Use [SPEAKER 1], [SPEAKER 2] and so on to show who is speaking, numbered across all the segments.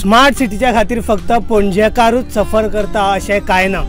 [SPEAKER 1] Smart सिटीच्या खातीर फक्त पणजेकारूच सफर करता अशें कांय ना।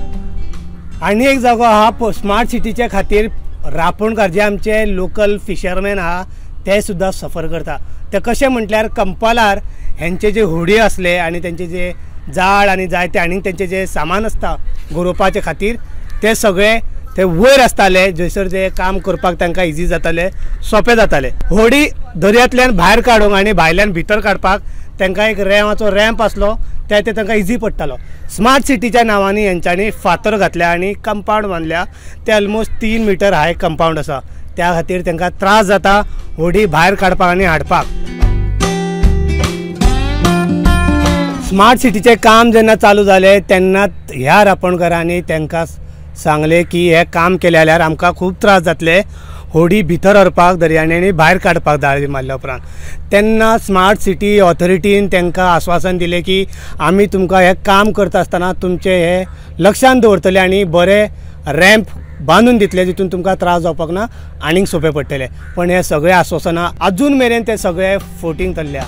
[SPEAKER 1] आनी एक जागो आहा स्मार्ट सिटीच्या खातीर रापणकार जे आमचे लोकल फिशरमॅन आहा ते सुद्दां सफर करता। ते कशें म्हटल्यार कंपालार हेंचे जे होडी आसले आनी तेंचे जे जाळ आनी जायते आनी तेंचे जे सामान आसता गरोवपाचे खातीर ते सगळे ते वयर आसताले, जयसर ते काम करपाक तांकां इजी जाताले, सोंपें जाताले। होडी दर्यांतल्यान भायर काडूंक आनी भायल्यान भितर काडपाक तांकां एक रेंवाचो रॅम्प आसलो, ते तांकां इजी पडटालो। स्मार्ट सिटीच्या नांवांनी हेंच्यांनी फातर घातल्या आनी कंपाउंड बांदल्या, ते ऑलमोस्ट 3 मीटर हाय कंपाउंड आसा। त्या खातीर तांकां त्रास जाता होडी भायर काडपाक आनी हाडपाक। स्मार्ट सिटीचे काम जेन्ना चालू जाले तेन्ना ह्या रापणकारांनी तांकां सांगले की हे काम केले जाल्यार आमकां खूब त्रास जातले होडी भितर व्हरपाक दर्यांनी आनी भायर काडपाक दाळी मारल्या उपरांत। तेन्ना स्मार्ट सिटी ऑथॉरिटीन तांकां आश्वासन दिलें की आमी तुमकां हे काम करता आसतना तुमचे हे लक्षांत दवरतले आनी बरे रॅम्प बांदून दितले जितून तुमकां त्रास जावपाक ना आनीक सोंपें पडटलें। पण हे सगळे आश्वासनां अजून मेरेन ते सगळे फोटींग धरल्या।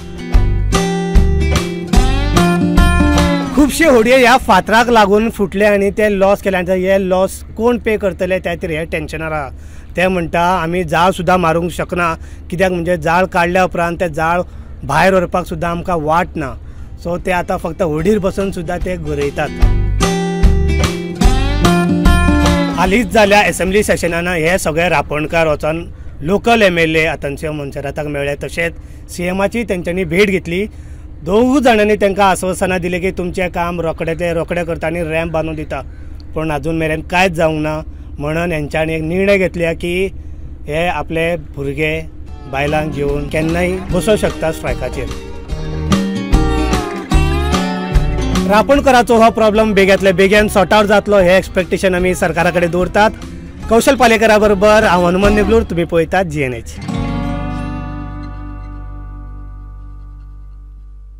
[SPEAKER 1] खूबशे होडये ह्या फातराक लागून फुटले आनी ते लॉस केले आनी हे लॉस कोण पे करतले त्या खातीर हे टेन्शनार आहा। ते म्हणटा आमी जाळ सुद्दां मारूंक शकना, कित्याक म्हणजे जाळ काडल्या उपरांत ते जाळ भायर व्हरपाक सुद्दां आमकां वाट ना। सो ते आतां फक्त होडीर बसून सुद्दां ते गरयतात। हालींच जाल्या असेंब्ली सेशनान हे सगळे रापणकार वचून लोकल MLA आतांचे मनशाराताक मेळ्ळे, तशेंच CMची तेंच्यांनी भेट घेतली। दोगूय जाणांनी तांकां आश्वासनां दिलें की तुमचें काम रोखडें करता आनी रॅम्प बांदून दिता, पूण अजून मेरेन कांयच जावंक ना। म्हणून हेंच्यांनी एक निर्णय घेतल्या की हे आपले भुरगे बायलांक घेवन केन्नाय बसों शकता स्ट्रायकाचेर। रापणकाराचो हो प्रॉब्लेम बेग्यांतल्या बेगीन सॉर्ट आवट जातलो हे एक्सपेक्टेशन आमी सरकारा कडेन दवरतात। कौशल पालेकरा बरोबर हांव हनुमंत नेगलूर, तुमी पळयतात GNH।